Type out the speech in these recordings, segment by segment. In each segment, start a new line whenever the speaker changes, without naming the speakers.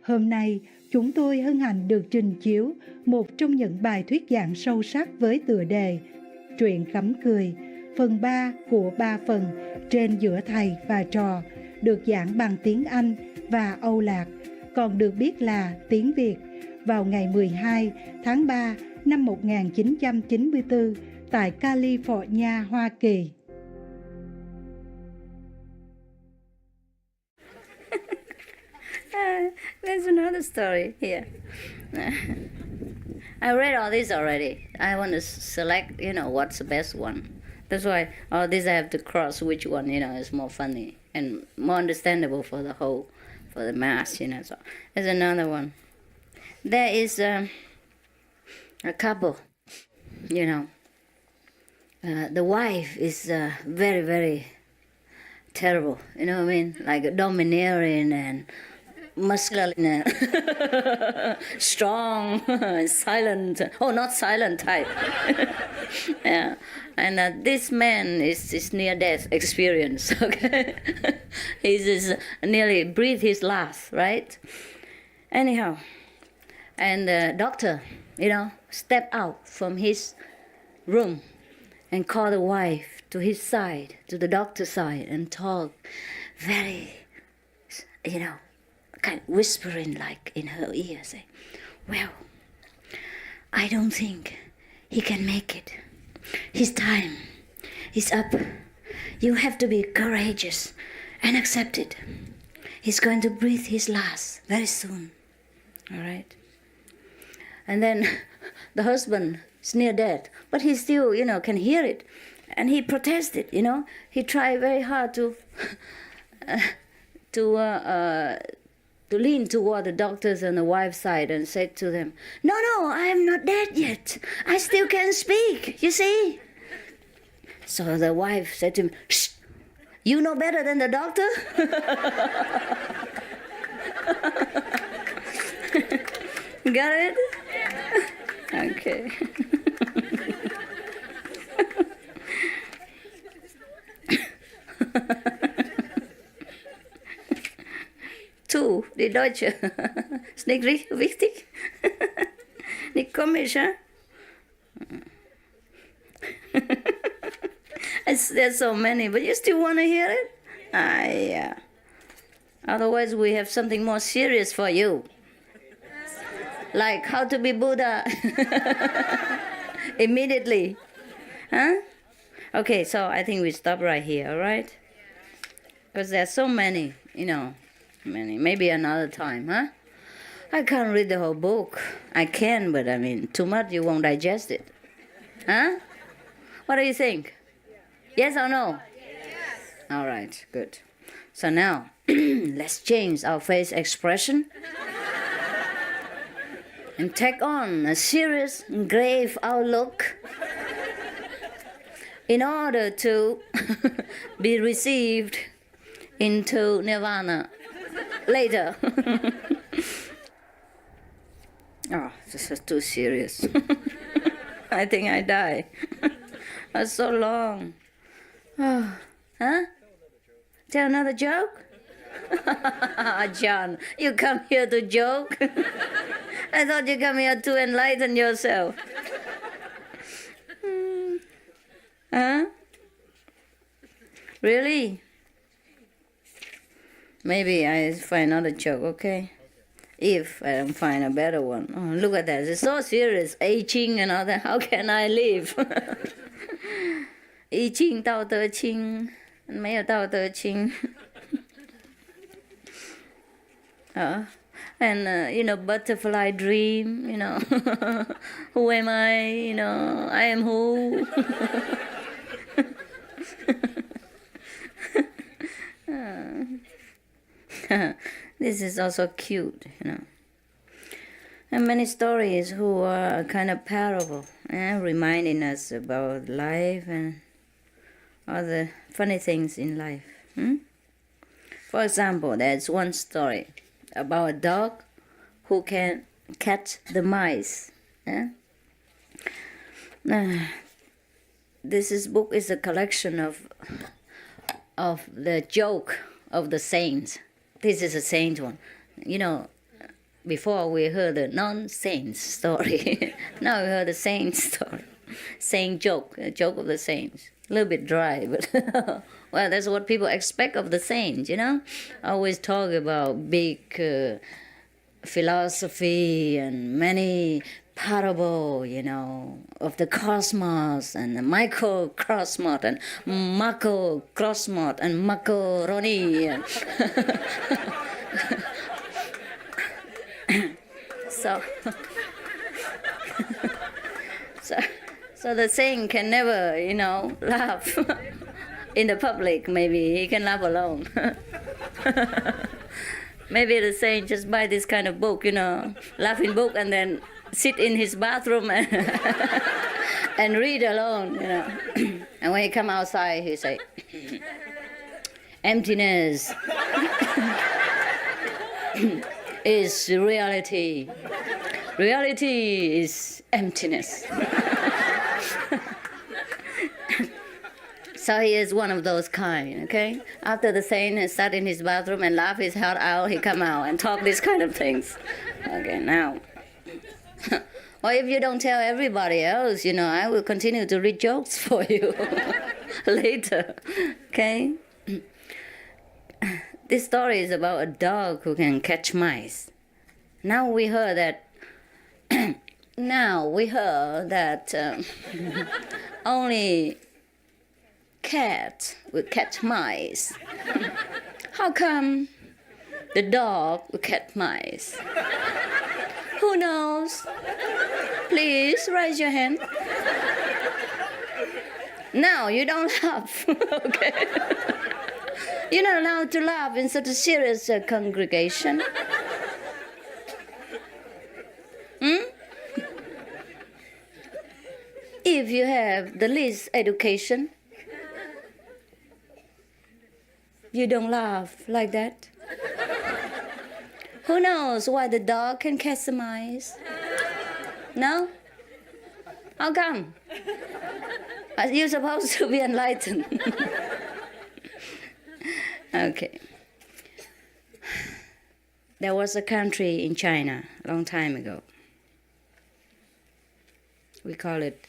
Hôm nay, chúng tôi hân hạnh được trình chiếu một trong những bài thuyết giảng sâu sắc với tựa đề Truyện Cắm Cười, phần 3 của 3 phần trên giữa thầy và trò, được giảng bằng tiếng Anh và Âu Lạc, còn được biết là tiếng Việt, vào ngày 12 tháng 3 năm 1994 tại California, Hoa Kỳ.
There's another story here. I read all these already. I want to select, what's the best one. That's why all these I have to cross which one, is more funny and more understandable for the mass, So there's another one. There is a couple, the wife is very, very terrible, you know what I mean? Like domineering and muscular and strong, silent. Oh, not silent type. Yeah. And this man is near-death experience, okay? He's just nearly breathed his last, right? Anyhow, and the doctor, stepped out from his room and called the wife to his side, to the doctor's side, and talked very, kind of whispering like in her ear, saying, well, I don't think he can make it. His time is up. You have to be courageous and accept it. He's going to breathe his last very soon. All right? And then the husband is near death, but he still, can hear it. And he protested, He tried very hard to lean toward the doctors and the wife's side and said to them, no, I am not dead yet. I still can speak, you see. So the wife said to him, shh, you know better than the doctor? Got it? Okay. Die Deutsche. Ist nicht wichtig? Nicht komisch, huh? There's so many, but you still want to hear it? Yeah. Otherwise, we have something more serious for you. Like how to be Buddha immediately. Huh? Okay, so I think we stop right here, all right? Because there's so many, Many. Maybe another time, huh? I can't read the whole book. I can, but too much, you won't digest it. Huh? What do you think? Yes or no? Yes. All right, good. So now, let's change our face expression and take on a serious, grave outlook in order to be received into nirvana later. Oh, this is too serious. I think I die. That's so long. Oh. Huh? Tell another joke? John, you come here to joke? I thought you come here to enlighten yourself. Huh? Really? Maybe I find another joke, okay? If I don't find a better one. Oh, look at that. It's so serious. Aging and all that. How can I live? 一静道德清，没有道德清。And butterfly dream, who am I, I am who. This is also cute, And many stories who are kind of parable, reminding us about life and all the funny things in life. For example, there's one story about a dog who can catch the mice. This book is a collection of the joke of the saints. This is a saint one. before we heard the non-saint story. Now we heard the saint story. Saint joke, a joke of the saints. A little bit dry, but well, that's what people expect of the saints, you know? Always talk about big philosophy and many parable, you know, of the cosmos and the microcosmos and macrocosmos and macaroni. And so, so the saint can never, you know, laugh in the public. Maybe he can laugh alone. Maybe the saint just buy this kind of book, you know, laughing book, and then sit in his bathroom and, and read alone, you know. And when he come outside, he say, emptiness is reality. Reality is emptiness. So he is one of those kind, okay? After the saint sat in his bathroom and laughed his heart out, he come out and talk these kind of things. Okay, now. Or if you don't tell everybody else, you know, I will continue to read jokes for you later, okay? This story is about a dog who can catch mice. Now we heard that only cat will catch mice. How come the dog will catch mice? Who knows? Please raise your hand. No, you don't laugh. Okay. You're not allowed to laugh in such a serious congregation. If you have the least education, you don't laugh like that. Who knows why the dog can catch the mice? No? How come? You're supposed to be enlightened. Okay. There was a country in China a long time ago. We call it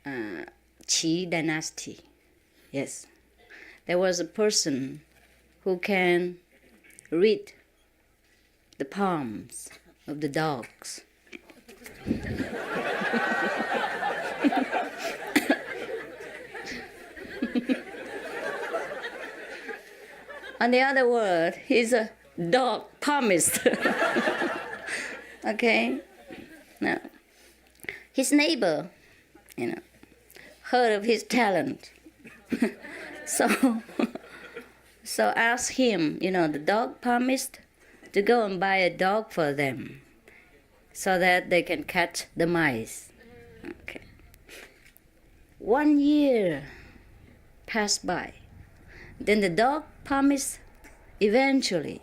Qi dynasty. Yes. There was a person who can read the palms of the dogs. On the other word, he's a dog palmist. Okay? Now, his neighbor, you know, heard of his talent. So asked him, you know, the dog palmist, to go and buy a dog for them so that they can catch the mice. Okay. 1 year passed by. Then the dog palmist eventually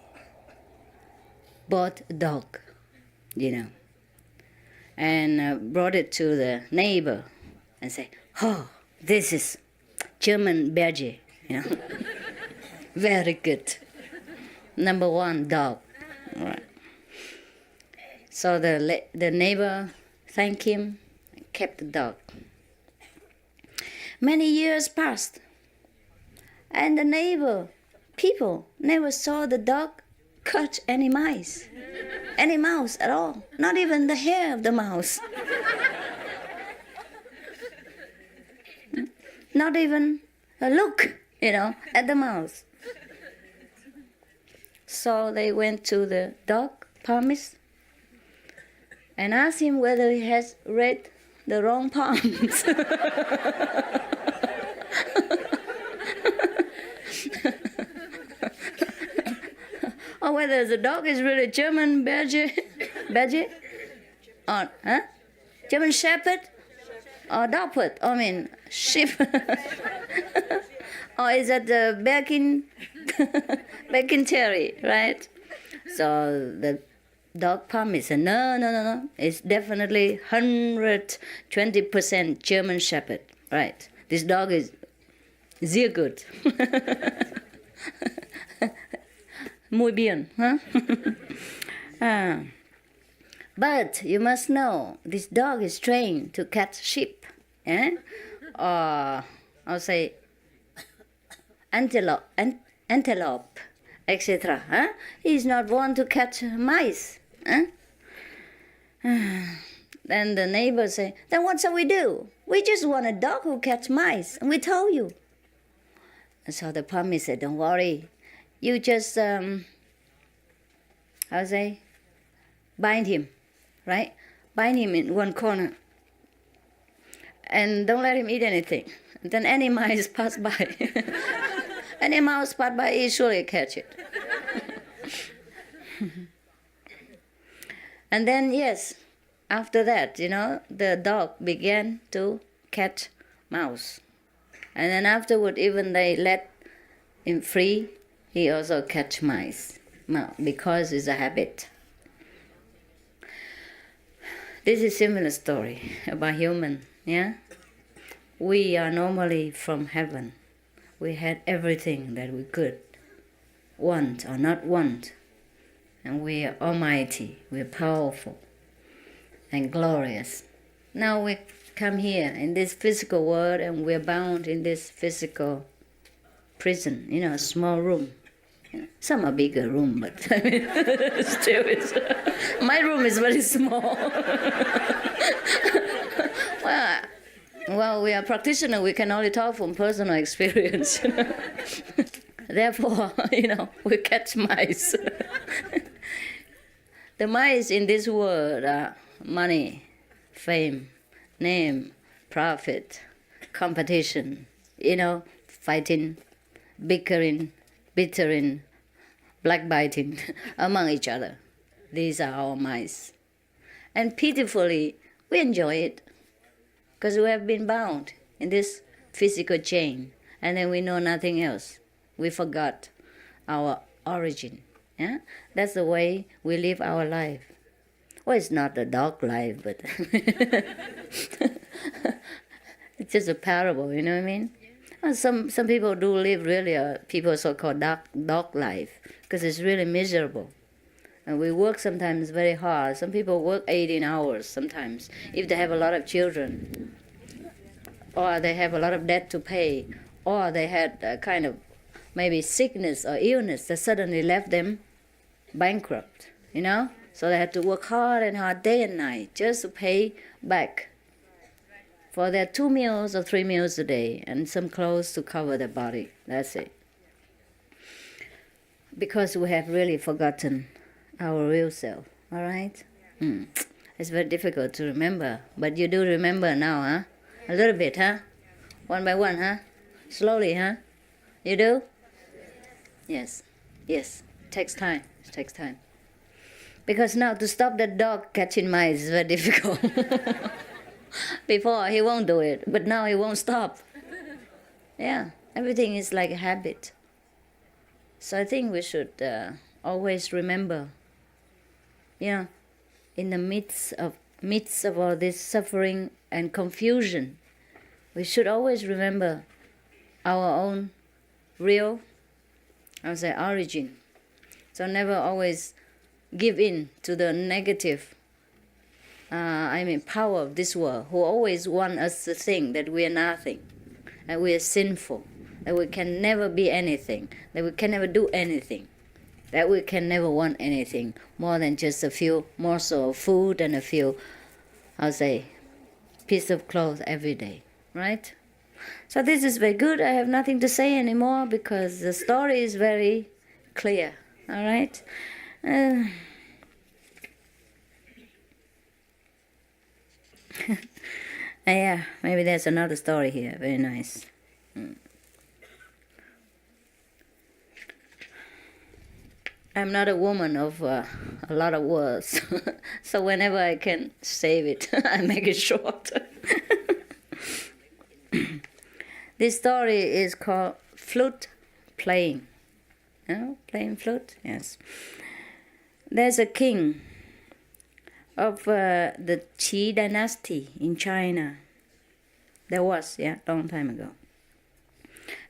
bought a dog, you know, and brought it to the neighbor and said, oh, this is German Berger, you know. Very good. Number one dog. All right. So the neighbor thanked him and kept the dog. Many years passed, and the people never saw the dog catch any mouse at all, not even the hair of the mouse. Not even a look, you know, at the mouse. So they went to the dog palmist and asked him whether he has read the wrong palms. Or whether the dog is really German Berger, or German Shepherd, or Dogfoot, I mean sheep, or is that the Bekin Terrier, right? So the dog palmist said, no, it's definitely 120% German Shepherd, right? This dog is sehr gut. Muy bien, huh? But you must know, this dog is trained to catch sheep, or I'll say antelope, etc. He's not born to catch mice. Then the neighbors say, then what shall we do? We just want a dog who catch mice, and we told you. And so the puppy said, don't worry, you just, bind him, right? Bind him in one corner, and don't let him eat anything. And then any mice pass by, any mouse pass by, he surely catch it. And then, yes, after that, the dog began to catch mouse. And then afterward, even they let him free, he also catch mice, because it's a habit. This is a similar story about human, We are normally from heaven. We had everything that we could want or not want. And we are almighty, we're powerful and glorious. Now we come here in this physical world, and we're bound in this physical prison, a small room. Some are bigger room, but still my room is very small. Well, we are practitioners, we can only talk from personal experience. Therefore, we catch mice. The mice in this world are money, fame, name, profit, competition, fighting, bickering, bittering, backbiting among each other. These are our mice. And pitifully, we enjoy it because we have been bound in this physical chain, and then we know nothing else. We forgot our origin. That's the way we live our life. Well, it's not a dog life, but it's just a parable, you know what I mean? Well, some people do live really people so-called dog life, because it's really miserable. And we work sometimes very hard. Some people work 18 hours sometimes, if they have a lot of children, or they have a lot of debt to pay, or they had a kind of maybe sickness or illness that suddenly left them bankrupt, So they had to work hard and hard day and night just to pay back for their 2 meals or 3 meals a day and some clothes to cover their body. That's it. Because we have really forgotten our real self, all right? It's very difficult to remember, but you do remember now, A little bit, One by one, Slowly, You do? Yes. Takes time. It takes time. Because now to stop the dog catching mice is very difficult. Before he won't do it, but now he won't stop. Yeah, everything is like a habit. So I think we should always remember, in the midst of all this suffering and confusion, we should always remember our own real, origin. So never always give in to the negative, power of this world, who always want us to think that we are nothing, that we are sinful, that we can never be anything, that we can never do anything, that we can never want anything more than just a few morsels of food and a few, piece of clothes every day, right? So this is very good. I have nothing to say anymore because the story is very clear, all right? Yeah, maybe there's another story here. Very nice. I'm not a woman of a lot of words, so whenever I can save it, I make it short. This story is called Flute Playing. Playing flute? Yes. There's a king of the Qi dynasty in China. There was, long time ago.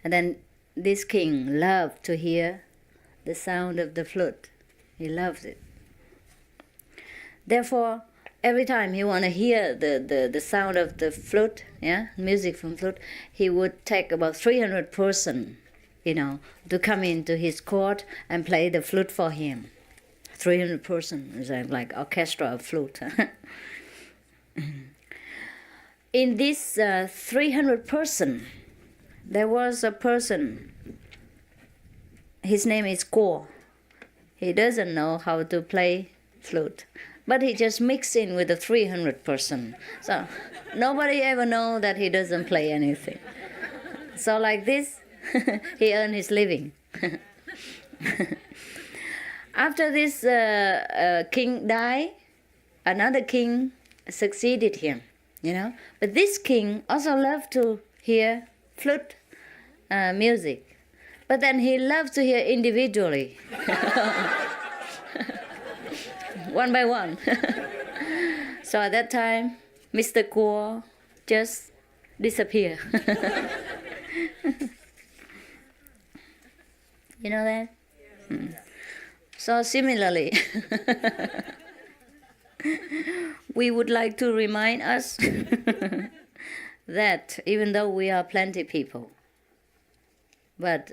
And then this king loved to hear the sound of the flute. He loves it. Therefore, every time he want to hear the sound of the flute, music from flute, he would take about 300 person, to come into his court and play the flute for him. 300 person is like orchestra of flute. In this 300 person, there was a person. His name is Ko. He doesn't know how to play flute, but he just mixed in with the 300 person. So nobody ever know that he doesn't play anything. So like this, he earned his living. After this king died, another king succeeded him, But this king also loved to hear flute music. But then he loved to hear individually. One by one. So at that time, Mr. Kuo just disappeared. You know that? So similarly, we would like to remind us that even though we are plenty people, but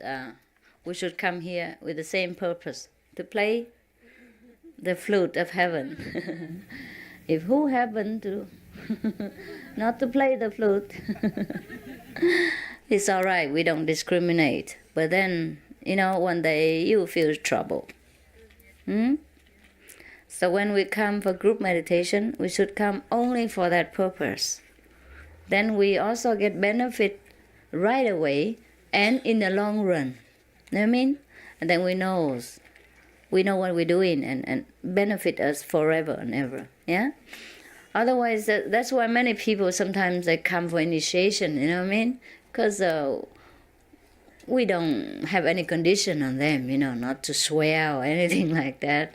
we should come here with the same purpose, to play the flute of heaven. If who happen to not to play the flute, it's all right, we don't discriminate. But then, one day you feel trouble. So when we come for group meditation, we should come only for that purpose. Then we also get benefit right away and in the long run. You know what I mean? And then we know what we're doing and benefit us forever and ever. Yeah? Otherwise, that's why many people sometimes they come for initiation, you know what I mean? Because we don't have any condition on them, not to swear or anything like that.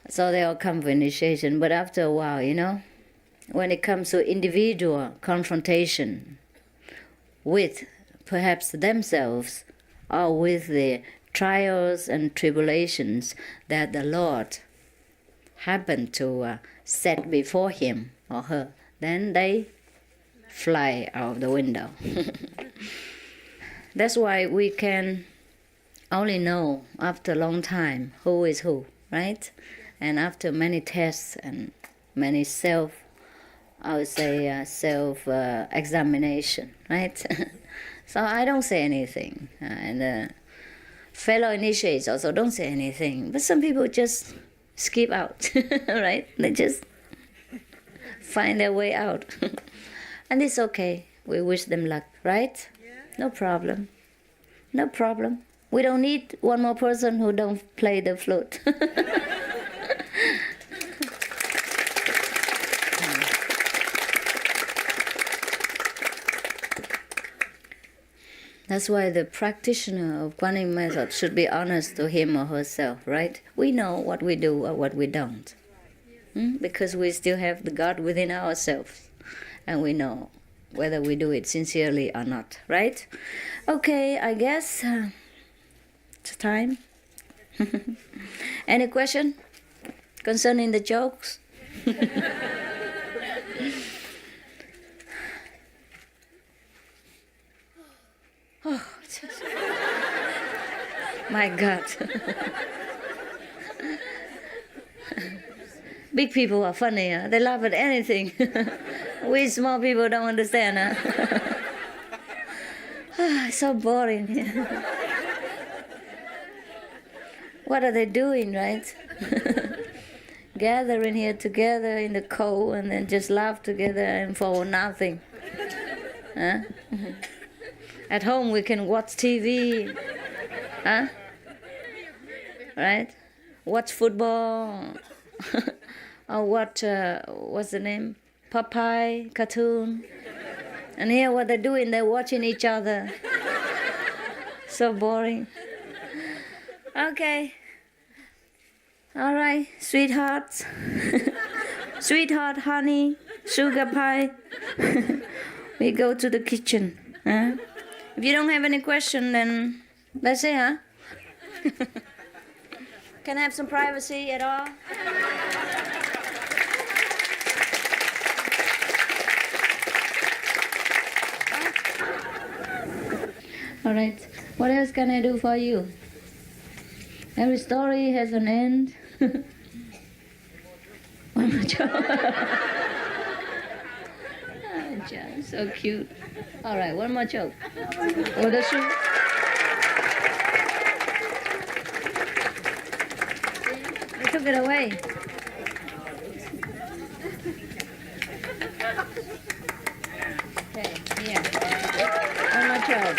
So they all come for initiation. But after a while, when it comes to individual confrontation with perhaps themselves or with the trials and tribulations that the Lord happened to set before him or her, then they fly out the window. That's why we can only know after a long time who is who, right? And after many tests and many self-examination, right? So I don't say anything. And fellow initiates also don't say anything. But some people just skip out, right? They just find their way out. And it's okay. We wish them luck, right? No problem. No problem. We don't need one more person who don't play the flute. That's why the practitioner of Kuan Yin method should be honest to him or herself, right? We know what we do or what we don't. Because we still have the God within ourselves. And we know whether we do it sincerely or not, right? Okay, I guess it's time. Any question concerning the jokes? Oh, my God. Big people are funny, huh? They laugh at anything. We small people don't understand, huh? So boring. What are they doing, right? Gathering here together in the cold and then just laugh together and for nothing. Huh? At home we can watch TV, huh? Right? Watch football, or watch what's the name? Popeye cartoon. And here what they're doing, they're watching each other. So boring. Okay. All right, sweethearts. Sweetheart, honey, sugar pie. We go to the kitchen, huh? If you don't have any question, then that's it, huh? Can I have some privacy at all? All right. What else can I do for you? Every story has an end. One more joke. Oh, John, so cute. All right, one more joke. Oh, the shoe. They took it away. Okay, here. One more joke.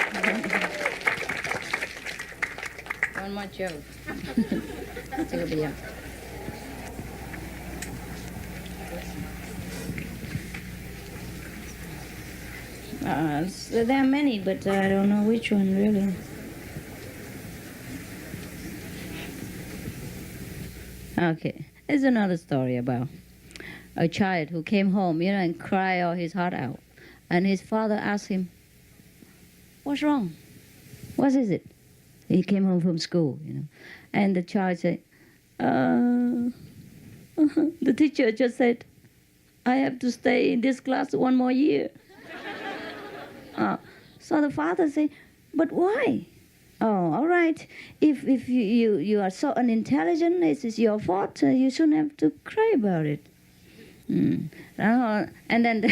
One more joke. Take a beer. So there are many, but I don't know which one really. Okay, there's another story about a child who came home, and cried all his heart out. And his father asked him, "What's wrong? What is it?" He came home from school, And the child said, the teacher just said, "I have to stay in this class one more year." So the father said, "But why?" "Oh, all right. If you are so unintelligent, this is your fault. You shouldn't have to cry about it." And then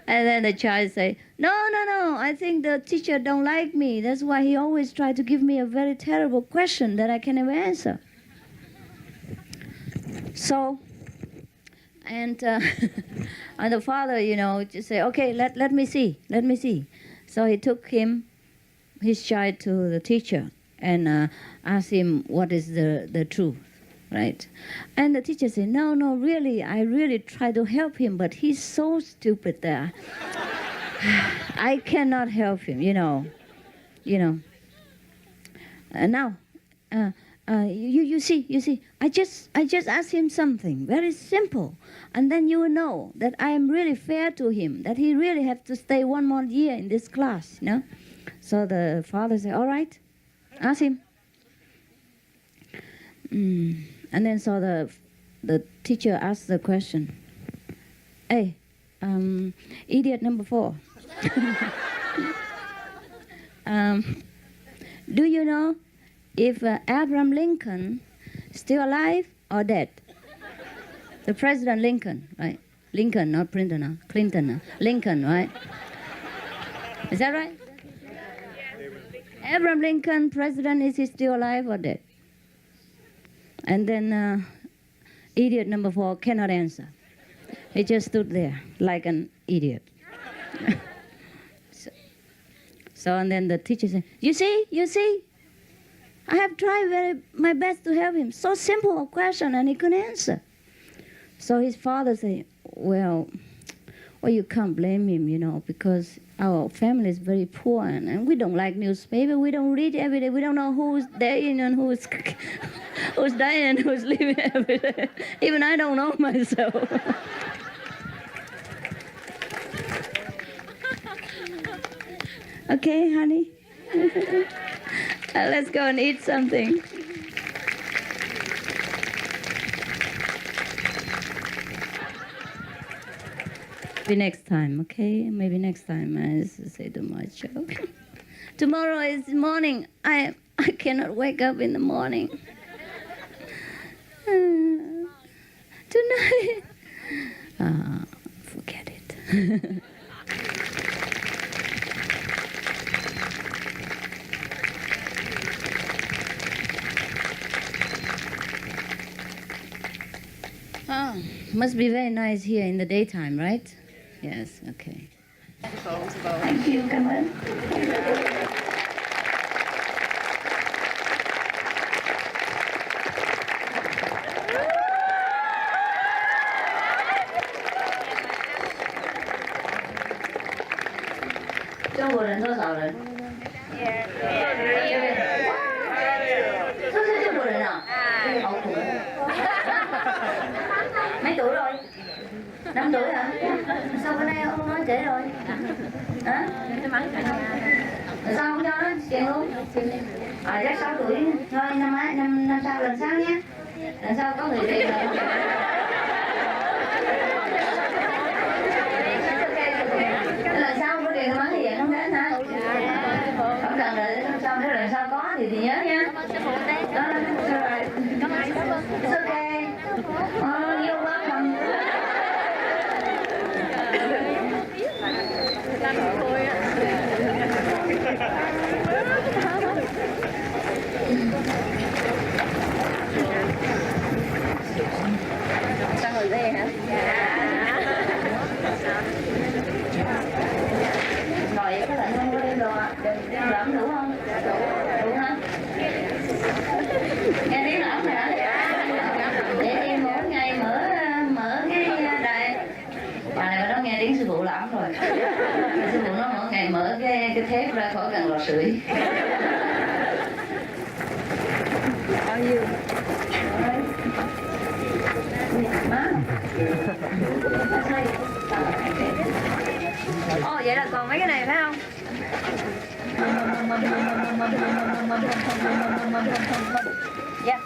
and then the child say, no, I think the teacher don't like me. That's why he always try to give me a very terrible question that I can never answer. So, and the father, just say, "Okay, let me see. So he took his child to the teacher and asked him what is the truth. Right? And the teacher said, no, really, I really try to help him, but he's so stupid there. I cannot help him, And now, you see, I just asked him something very simple, and then you will know that I am really fair to him, that he really have to stay one more year in this class, So the father said, all right, ask him. And then so the teacher asked the question, "Hey, idiot number 4, do you know if Abraham Lincoln still alive or dead?" The President Lincoln, right? Lincoln, not Clinton, Clinton, Lincoln, right? Is that right? Abraham Lincoln, president, is he still alive or dead? And then idiot number 4 cannot answer. He just stood there like an idiot. So and then the teacher said, you see, I have tried my best to help him. So simple a question and he couldn't answer. So his father said, well, you can't blame him, because our family is very poor and we don't like newspaper. We don't read every day. We don't know who's dying and who's dying and who's living every day. Even I don't know myself. Okay, honey. Let's go and eat something. Maybe next time, okay? Maybe next time I say too much. Okay? Tomorrow is morning. I cannot wake up in the morning. Tonight. Forget it. Must be very nice here in the daytime, right? Yes, okay. Thank you, come on. Trung Quốc人多少人？都是中国人啊？好苦。Mấy tuổi rồi? 5 tuổi hả? Sao bữa nay ông nói trễ rồi? Hả? Sao không cho nó tiền luôn? Chắc 6 tuổi. Thôi năm sau lần sau nhé. Lần sau có người tiền rồi. Lần sau có tiền mắng thì vậy không đến hả? thì nhớ nha. It's okay. You're welcome. Sao hồi đây hả? Rồi vậy có lạnh không? Có đem đồ ạ? Đem lẫm đủ không? Đủ hả? Nghe tiếng lẫm rồi hả? Để em mỗi ngày mở cái đài. Bà này bà nói nghe tiếng sư phụ lẫm rồi. Sư phụ nói mỗi ngày mở cái thép ra khỏi cần lò sưởi. Bao nhiêu? Ồ, vậy là còn mấy cái này phải không? Dạ.